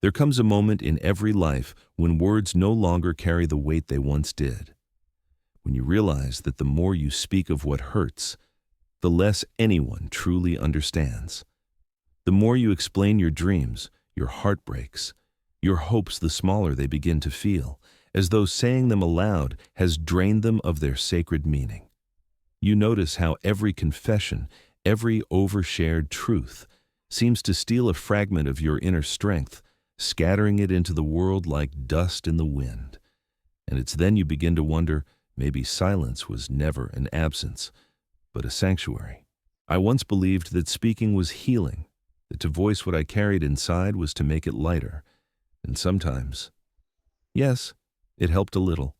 There comes a moment in every life when words no longer carry the weight they once did. When you realize that the more you speak of what hurts, the less anyone truly understands. The more you explain your dreams, your heartbreaks, your hopes, the smaller they begin to feel, as though saying them aloud has drained them of their sacred meaning. You notice how every confession, every overshared truth, seems to steal a fragment of your inner strength, scattering it into the world like dust in the wind. And it's then you begin to wonder, maybe silence was never an absence, but a sanctuary. I once believed that speaking was healing, that to voice what I carried inside was to make it lighter. And sometimes, yes, it helped a little.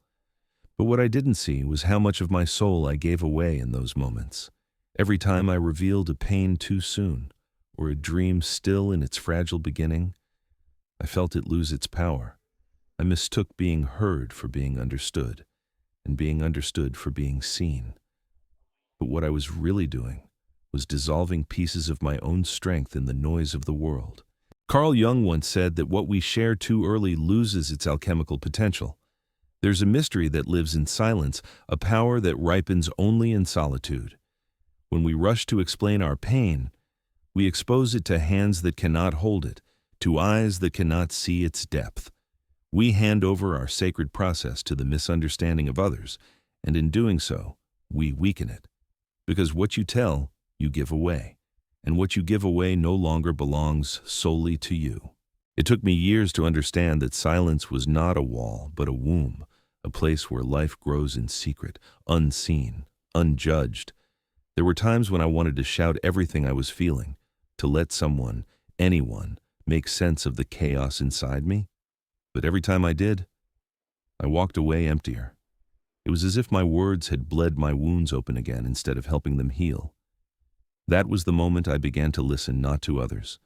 But what I didn't see was how much of my soul I gave away in those moments. Every time I revealed a pain too soon, or a dream still in its fragile beginning, I felt it lose its power. I mistook being heard for being understood, and being understood for being seen. But what I was really doing was dissolving pieces of my own strength in the noise of the world. Carl Jung once said that what we share too early loses its alchemical potential. There's a mystery that lives in silence, a power that ripens only in solitude. When we rush to explain our pain, we expose it to hands that cannot hold it, to eyes that cannot see its depth. We hand over our sacred process to the misunderstanding of others, and in doing so, we weaken it. Because what you tell, you give away, and what you give away no longer belongs solely to you. It took me years to understand that silence was not a wall, but a womb, a place where life grows in secret, unseen, unjudged. There were times when I wanted to shout everything I was feeling, to let someone, anyone, make sense of the chaos inside me. But every time I did, I walked away emptier. It was as if my words had bled my wounds open again instead of helping them heal. That was the moment I began to listen not to others,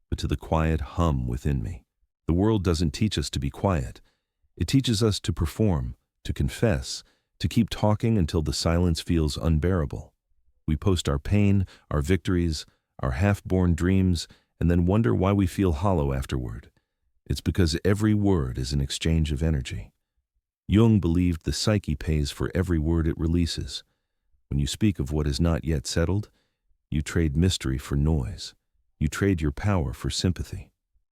but to the quiet hum within me. The world doesn't teach us to be quiet. It teaches us to perform, to confess, to keep talking until the silence feels unbearable. We post our pain, our victories, our half-born dreams, and then wonder why we feel hollow afterward. It's because every word is an exchange of energy. Jung believed the psyche pays for every word it releases. When you speak of what is not yet settled, you trade mystery for noise. You trade your power for sympathy.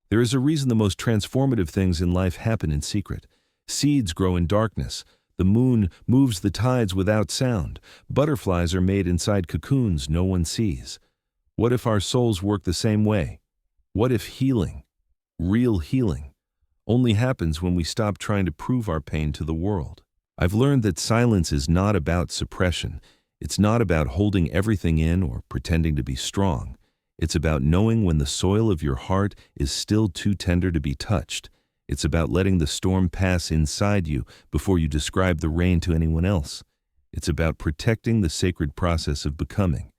There is a reason the most transformative things in life happen in secret. Seeds grow in darkness. The moon moves the tides without sound. Butterflies are made inside cocoons no one sees. What if our souls work the same way? What if healing, real healing, only happens when we stop trying to prove our pain to the world? I've learned that silence is not about suppression. It's not about holding everything in or pretending to be strong. It's about knowing when the soil of your heart is still too tender to be touched. It's about letting the storm pass inside you before you describe the rain to anyone else. It's about protecting the sacred process of becoming,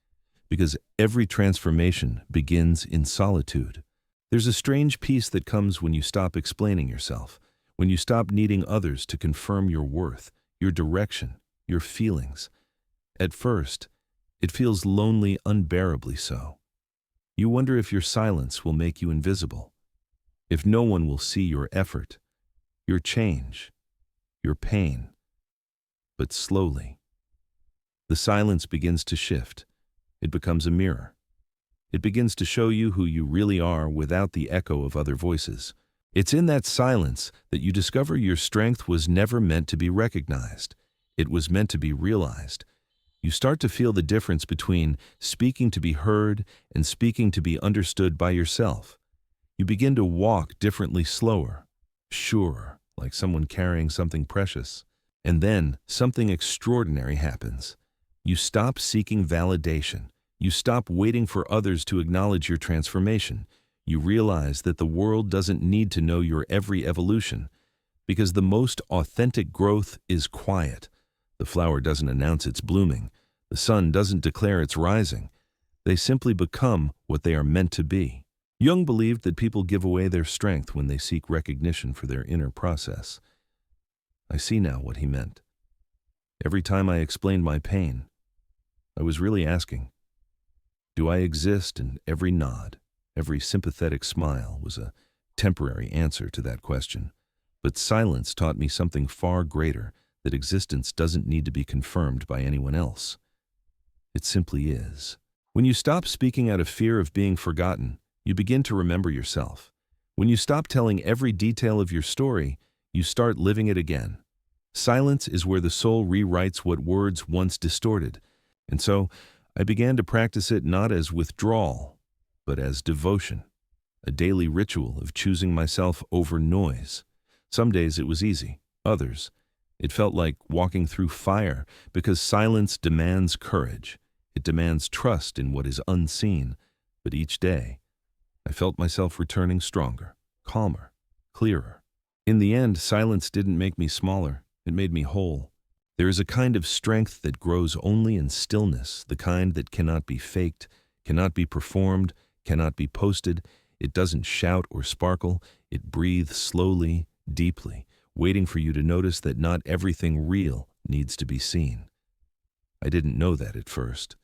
because every transformation begins in solitude. There's a strange peace that comes when you stop explaining yourself, when you stop needing others to confirm your worth, your direction, your feelings. At first, it feels lonely, unbearably so. You wonder if your silence will make you invisible, if no one will see your effort, your change, your pain. But slowly, the silence begins to shift. It becomes a mirror. It begins to show you who you really are without the echo of other voices. It's in that silence that you discover your strength was never meant to be recognized. It was meant to be realized. You start to feel the difference between speaking to be heard and speaking to be understood by yourself. You begin to walk differently, slower, surer, like someone carrying something precious. And then something extraordinary happens. You stop seeking validation. You stop waiting for others to acknowledge your transformation. You realize that the world doesn't need to know your every evolution, because the most authentic growth is quiet. The flower doesn't announce its blooming. The sun doesn't declare its rising. They simply become what they are meant to be. Jung believed that people give away their strength when they seek recognition for their inner process. I see now what he meant. Every time I explained my pain, I was really asking, do I exist? And every nod, every sympathetic smile was a temporary answer to that question. But silence taught me something far greater, that existence doesn't need to be confirmed by anyone else. It simply is. When you stop speaking out of fear of being forgotten, you begin to remember yourself. When you stop telling every detail of your story, you start living it again. Silence is where the soul rewrites what words once distorted. And so, I began to practice it not as withdrawal, but as devotion, a daily ritual of choosing myself over noise. Some days it was easy, others, it felt like walking through fire, because silence demands courage. It demands trust in what is unseen. But each day, I felt myself returning stronger, calmer, clearer. In the end, silence didn't make me smaller, it made me whole. There is a kind of strength that grows only in stillness, the kind that cannot be faked, cannot be performed, cannot be posted. It doesn't shout or sparkle, it breathes slowly, deeply, waiting for you to notice that not everything real needs to be seen. I didn't know that at first.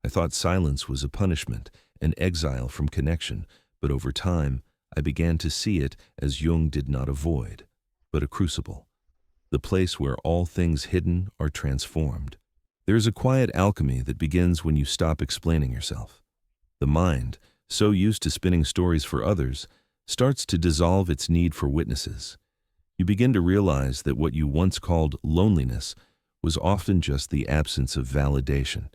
I thought silence was a punishment, an exile from connection, but over time, I began to see it as Jung did not avoid, but a crucible, the place where all things hidden are transformed. There is a quiet alchemy that begins when you stop explaining yourself. The mind, so used to spinning stories for others, starts to dissolve its need for witnesses. You begin to realize that what you once called loneliness was often just the absence of validation,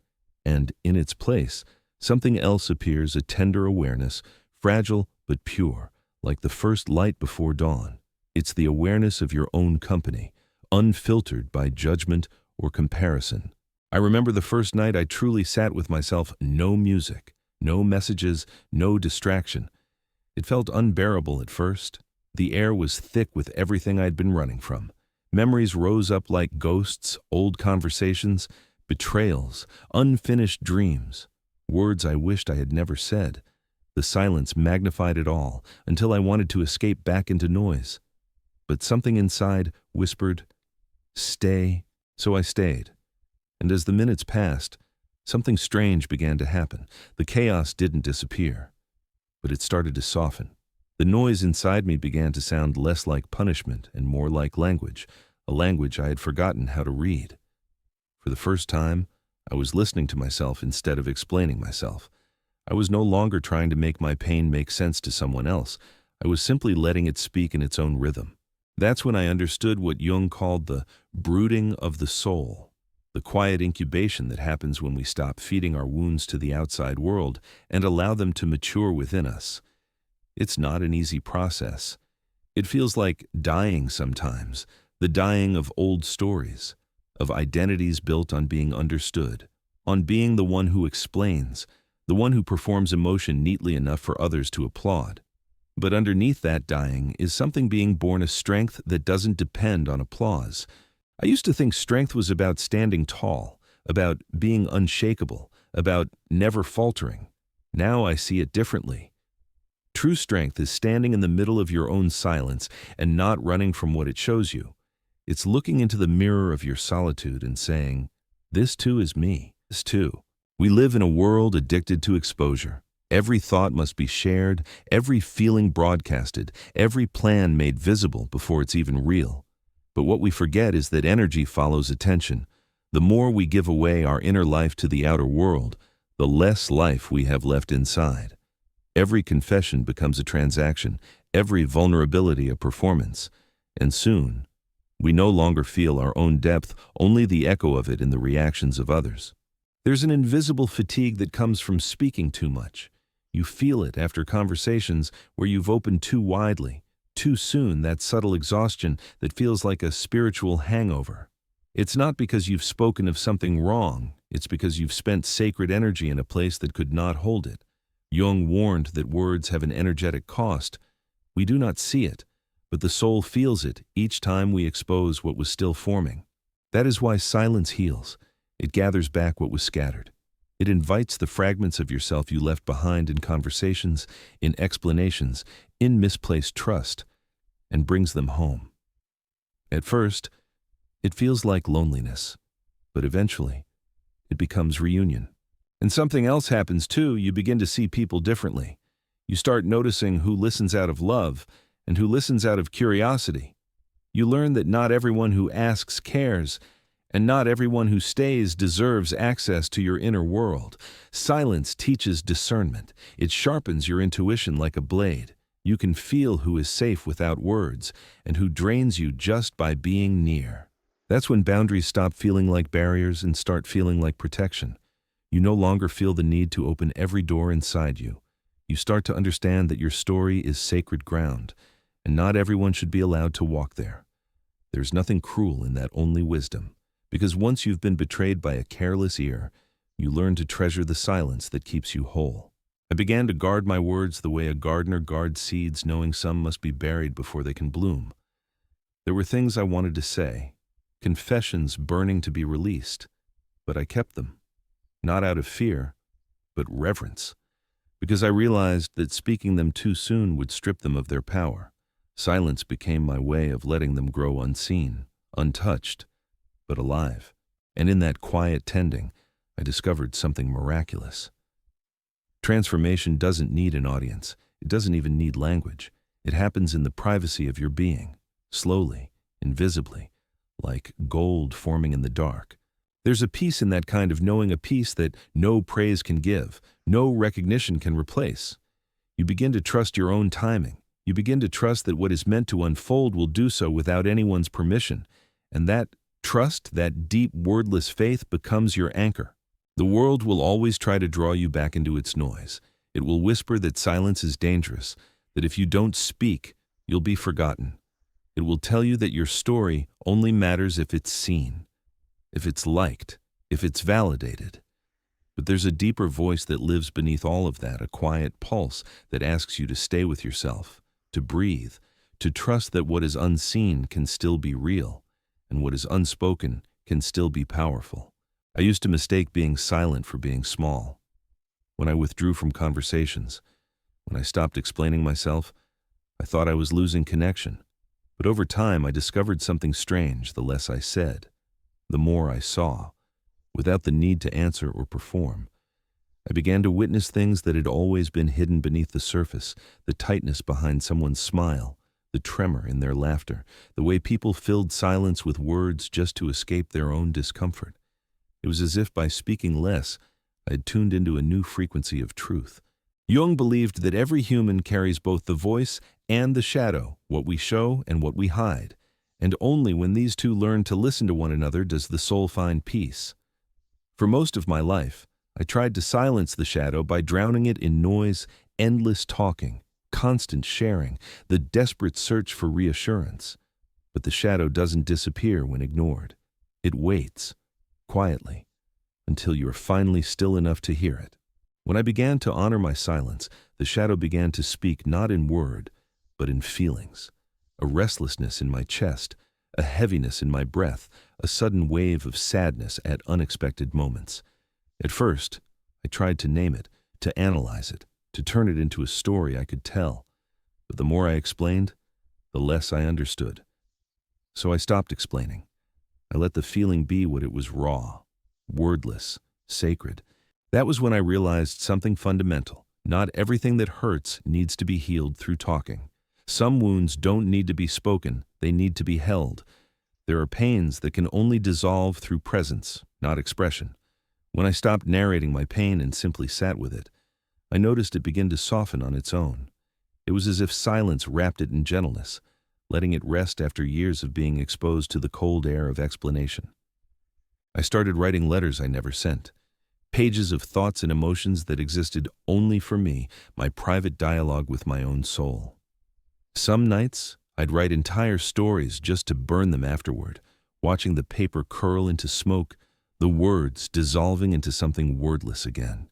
and in its place, something else appears, a tender awareness, fragile but pure, like the first light before dawn. It's the awareness of your own company, unfiltered by judgment or comparison. I remember the first night I truly sat with myself, no music, no messages, no distraction. It felt unbearable at first. The air was thick with everything I'd been running from. Memories rose up like ghosts, old conversations, betrayals, unfinished dreams, words I wished I had never said. The silence magnified it all until I wanted to escape back into noise. But something inside whispered, "Stay." So I stayed. And as the minutes passed, something strange began to happen. The chaos didn't disappear, but it started to soften. The noise inside me began to sound less like punishment and more like language, a language I had forgotten how to read. For the first time, I was listening to myself instead of explaining myself. I was no longer trying to make my pain make sense to someone else. I was simply letting it speak in its own rhythm. That's when I understood what Jung called the brooding of the soul, the quiet incubation that happens when we stop feeding our wounds to the outside world and allow them to mature within us. It's not an easy process. It feels like dying sometimes, the dying of old stories, of identities built on being understood, on being the one who explains, the one who performs emotion neatly enough for others to applaud. But underneath that dying is something being born, a strength that doesn't depend on applause. I used to think strength was about standing tall, about being unshakable, about never faltering. Now I see it differently. True strength is standing in the middle of your own silence and not running from what it shows you. It's looking into the mirror of your solitude and saying, "This too is me, this too." We live in a world addicted to exposure. Every thought must be shared, every feeling broadcasted, every plan made visible before it's even real. But what we forget is that energy follows attention. The more we give away our inner life to the outer world, the less life we have left inside. Every confession becomes a transaction, every vulnerability a performance, and soon, we no longer feel our own depth, only the echo of it in the reactions of others. There's an invisible fatigue that comes from speaking too much. You feel it after conversations where you've opened too widely, too soon, that subtle exhaustion that feels like a spiritual hangover. It's not because you've spoken of something wrong, it's because you've spent sacred energy in a place that could not hold it. Jung warned that words have an energetic cost. We do not see it, but the soul feels it each time we expose what was still forming. That is why silence heals. It gathers back what was scattered. It invites the fragments of yourself you left behind in conversations, in explanations, in misplaced trust, and brings them home. At first, it feels like loneliness, but eventually, it becomes reunion. And something else happens too. You begin to see people differently. You start noticing who listens out of love and who listens out of curiosity. You learn that not everyone who asks cares, and not everyone who stays deserves access to your inner world. Silence teaches discernment. It sharpens your intuition like a blade. You can feel who is safe without words, and who drains you just by being near. That's when boundaries stop feeling like barriers and start feeling like protection. You no longer feel the need to open every door inside you. You start to understand that your story is sacred ground, and not everyone should be allowed to walk there. There's nothing cruel in that, only wisdom. Because once you've been betrayed by a careless ear, you learn to treasure the silence that keeps you whole. I began to guard my words the way a gardener guards seeds, knowing some must be buried before they can bloom. There were things I wanted to say, confessions burning to be released, but I kept them, not out of fear, but reverence, because I realized that speaking them too soon would strip them of their power. Silence became my way of letting them grow unseen, untouched, but alive. And in that quiet tending, I discovered something miraculous. Transformation doesn't need an audience. It doesn't even need language. It happens in the privacy of your being, slowly, invisibly, like gold forming in the dark. There's a peace in that kind of knowing, a peace that no praise can give, no recognition can replace. You begin to trust your own timing. You begin to trust that what is meant to unfold will do so without anyone's permission. And that trust, that deep, wordless faith, becomes your anchor. The world will always try to draw you back into its noise. It will whisper that silence is dangerous, that if you don't speak, you'll be forgotten. It will tell you that your story only matters if it's seen, if it's liked, if it's validated. But there's a deeper voice that lives beneath all of that, a quiet pulse that asks you to stay with yourself, to breathe, to trust that what is unseen can still be real, and what is unspoken can still be powerful. I used to mistake being silent for being small. When I withdrew from conversations, when I stopped explaining myself, I thought I was losing connection. But over time, I discovered something strange. The less I said, the more I saw, without the need to answer or perform. I began to witness things that had always been hidden beneath the surface, the tightness behind someone's smile, the tremor in their laughter, the way people filled silence with words just to escape their own discomfort. It was as if by speaking less, I had tuned into a new frequency of truth. Jung believed that every human carries both the voice and the shadow, what we show and what we hide, and only when these two learn to listen to one another does the soul find peace. For most of my life, I tried to silence the shadow by drowning it in noise, endless talking, constant sharing, the desperate search for reassurance. But the shadow doesn't disappear when ignored. It waits, quietly, until you're finally still enough to hear it. When I began to honor my silence, the shadow began to speak not in word, but in feelings. A restlessness in my chest, a heaviness in my breath, a sudden wave of sadness at unexpected moments. At first, I tried to name it, to analyze it, to turn it into a story I could tell. But the more I explained, the less I understood. So I stopped explaining. I let the feeling be what it was: raw, wordless, sacred. That was when I realized something fundamental. Not everything that hurts needs to be healed through talking. Some wounds don't need to be spoken, they need to be held. There are pains that can only dissolve through presence, not expression. When I stopped narrating my pain and simply sat with it, I noticed it begin to soften on its own. It was as if silence wrapped it in gentleness, letting it rest after years of being exposed to the cold air of explanation. I started writing letters I never sent, pages of thoughts and emotions that existed only for me, my private dialogue with my own soul. Some nights, I'd write entire stories just to burn them afterward, watching the paper curl into smoke, the words dissolving into something wordless again.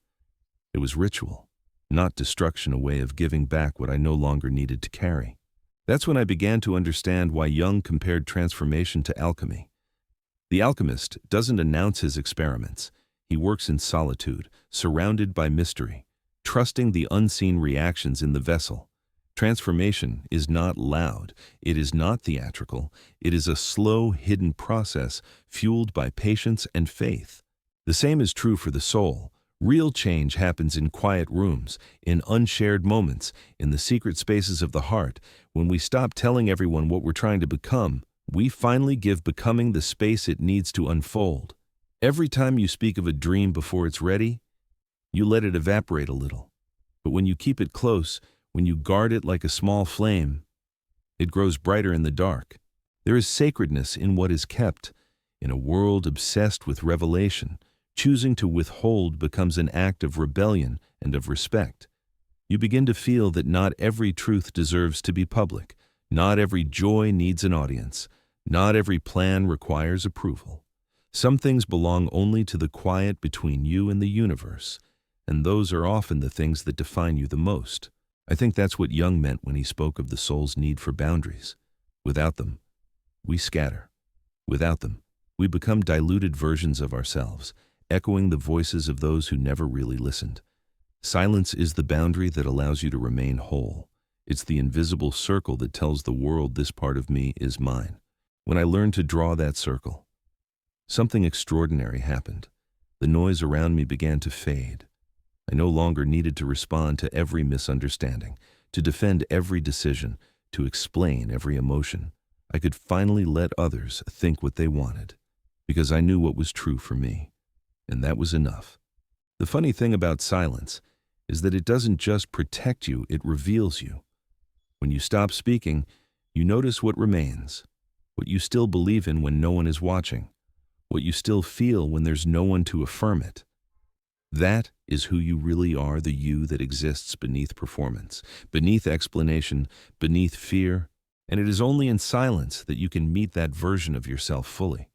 It was ritual, not destruction, a way of giving back what I no longer needed to carry. That's when I began to understand why Jung compared transformation to alchemy. The alchemist doesn't announce his experiments. He works in solitude, surrounded by mystery, trusting the unseen reactions in the vessel. Transformation is not loud, it is not theatrical, it is a slow, hidden process fueled by patience and faith. The same is true for the soul. Real change happens in quiet rooms, in unshared moments, in the secret spaces of the heart. When we stop telling everyone what we're trying to become, we finally give becoming the space it needs to unfold. Every time you speak of a dream before it's ready, you let it evaporate a little. But when you keep it close, when you guard it like a small flame, it grows brighter in the dark. There is sacredness in what is kept. In a world obsessed with revelation, choosing to withhold becomes an act of rebellion and of respect. You begin to feel that not every truth deserves to be public. Not every joy needs an audience. Not every plan requires approval. Some things belong only to the quiet between you and the universe, and those are often the things that define you the most. I think that's what Jung meant when he spoke of the soul's need for boundaries. Without them, we scatter. Without them, we become diluted versions of ourselves, echoing the voices of those who never really listened. Silence is the boundary that allows you to remain whole. It's the invisible circle that tells the world this part of me is mine. When I learned to draw that circle, something extraordinary happened. The noise around me began to fade. I no longer needed to respond to every misunderstanding, to defend every decision, to explain every emotion. I could finally let others think what they wanted, because I knew what was true for me, and that was enough. The funny thing about silence is that it doesn't just protect you, it reveals you. When you stop speaking, you notice what remains, what you still believe in when no one is watching, what you still feel when there's no one to affirm it. That is who you really are, the you that exists beneath performance, beneath explanation, beneath fear, and it is only in silence that you can meet that version of yourself fully.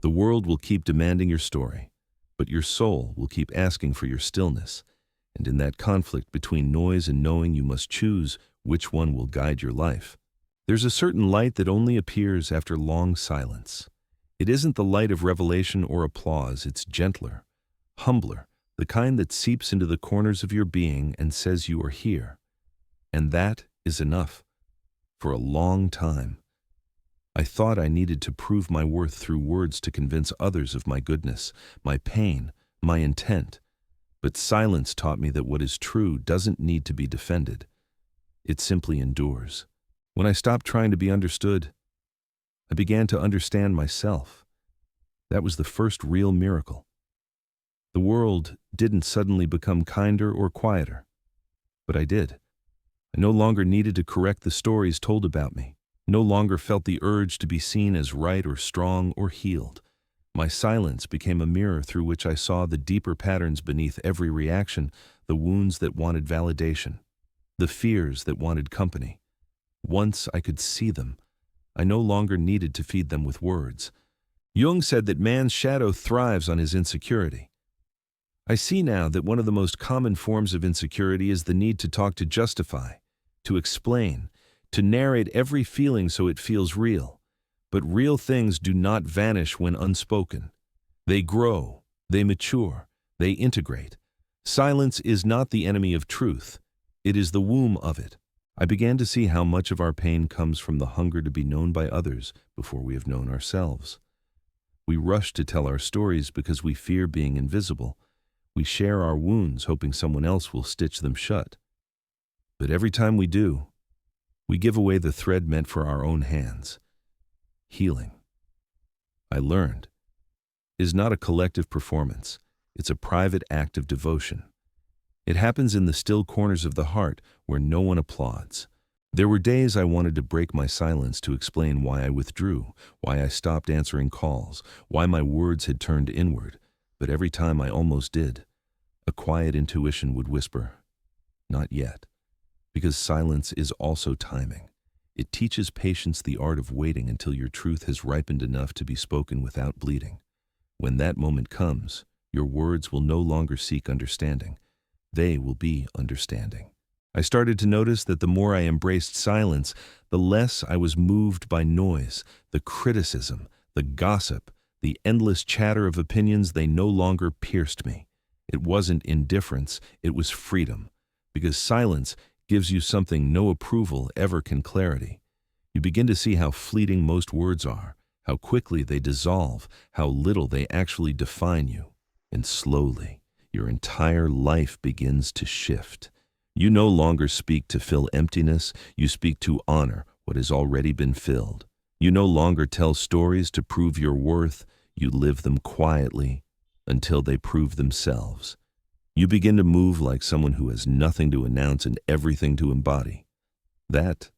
The world will keep demanding your story, but your soul will keep asking for your stillness, and in that conflict between noise and knowing, you must choose which one will guide your life. There's a certain light that only appears after long silence. It isn't the light of revelation or applause, it's gentler, humbler, the kind that seeps into the corners of your being and says you are here. And that is enough. For a long time, I thought I needed to prove my worth through words to convince others of my goodness, my pain, my intent. But silence taught me that what is true doesn't need to be defended. It simply endures. When I stopped trying to be understood, I began to understand myself. That was the first real miracle. The world didn't suddenly become kinder or quieter, but I did. I no longer needed to correct the stories told about me, no longer felt the urge to be seen as right or strong or healed. My silence became a mirror through which I saw the deeper patterns beneath every reaction, the wounds that wanted validation, the fears that wanted company. Once I could see them, I no longer needed to feed them with words. Jung said that man's shadow thrives on his insecurity. I see now that one of the most common forms of insecurity is the need to talk, to justify, to explain, to narrate every feeling so it feels real. But real things do not vanish when unspoken. They grow, they mature, they integrate. Silence is not the enemy of truth. It is the womb of it. I began to see how much of our pain comes from the hunger to be known by others before we have known ourselves. We rush to tell our stories because we fear being invisible. We share our wounds hoping someone else will stitch them shut. But every time we do, we give away the thread meant for our own hands. Healing, I learned, is not a collective performance. It's a private act of devotion. It happens in the still corners of the heart where no one applauds. There were days I wanted to break my silence to explain why I withdrew, why I stopped answering calls, why my words had turned inward. But every time I almost did, a quiet intuition would whisper, "Not yet," because silence is also timing. It teaches patience, the art of waiting until your truth has ripened enough to be spoken without bleeding. When that moment comes, your words will no longer seek understanding. They will be understanding. I started to notice that the more I embraced silence, the less I was moved by noise, the criticism, the gossip, the endless chatter of opinions. They no longer pierced me. It wasn't indifference, it was freedom. Because silence gives you something no approval ever can: clarity. You begin to see how fleeting most words are, how quickly they dissolve, how little they actually define you. And slowly, your entire life begins to shift. You no longer speak to fill emptiness, you speak to honor what has already been filled. You no longer tell stories to prove your worth, you live them quietly until they prove themselves. You begin to move like someone who has nothing to announce and everything to embody. That,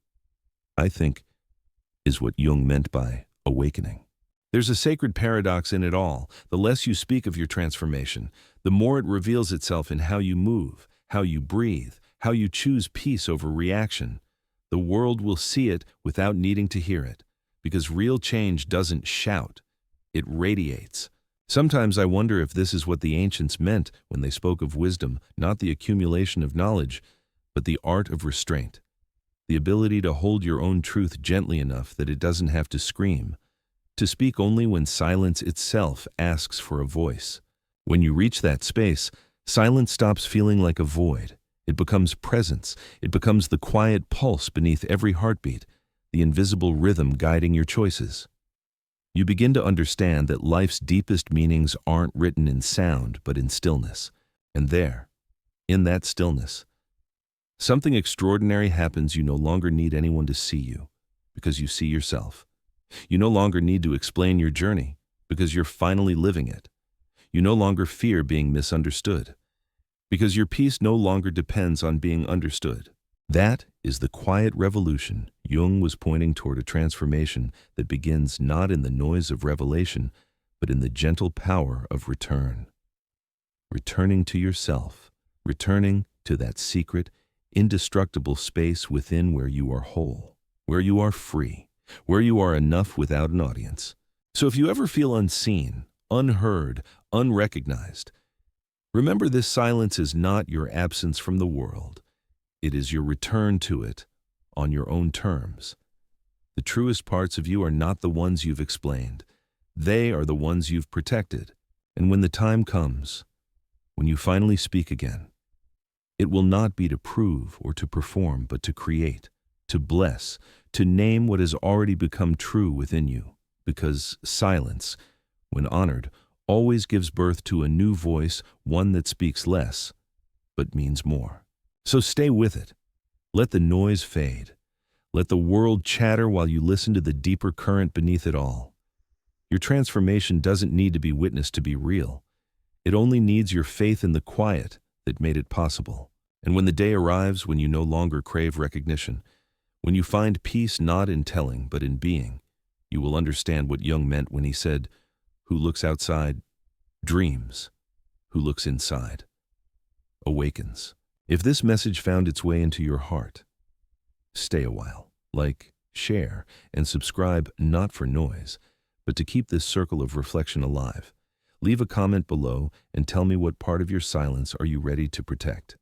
I think, is what Jung meant by awakening. There's a sacred paradox in it all. The less you speak of your transformation, the more it reveals itself in how you move, how you breathe, how you choose peace over reaction. The world will see it without needing to hear it, because real change doesn't shout, it radiates. Sometimes I wonder if this is what the ancients meant when they spoke of wisdom, not the accumulation of knowledge, but the art of restraint. The ability to hold your own truth gently enough that it doesn't have to scream, to speak only when silence itself asks for a voice. When you reach that space, silence stops feeling like a void. It becomes presence. It becomes the quiet pulse beneath every heartbeat, the invisible rhythm guiding your choices. You begin to understand that life's deepest meanings aren't written in sound, but in stillness. And there, in that stillness, something extraordinary happens. You no longer need anyone to see you, because you see yourself. You no longer need to explain your journey, because you're finally living it. You no longer fear being misunderstood, because your peace no longer depends on being understood. That is the quiet revolution. Jung was pointing toward a transformation that begins not in the noise of revelation, but in the gentle power of return. Returning to yourself, returning to that secret, indestructible space within where you are whole, where you are free, where you are enough without an audience. So if you ever feel unseen, unheard, unrecognized, remember this silence is not your absence from the world. It is your return to it on your own terms. The truest parts of you are not the ones you've explained. They are the ones you've protected. And when the time comes, when you finally speak again, it will not be to prove or to perform, but to create, to bless, to name what has already become true within you. Because silence, when honored, always gives birth to a new voice, one that speaks less, but means more. So stay with it. Let the noise fade. Let the world chatter while you listen to the deeper current beneath it all. Your transformation doesn't need to be witnessed to be real. It only needs your faith in the quiet that made it possible. And when the day arrives when you no longer crave recognition, when you find peace not in telling but in being, you will understand what Jung meant when he said, "Who looks outside dreams, who looks inside awakens." If this message found its way into your heart, stay a while. Like, share, and subscribe not for noise, but to keep this circle of reflection alive. Leave a comment below and tell me what part of your silence are you ready to protect.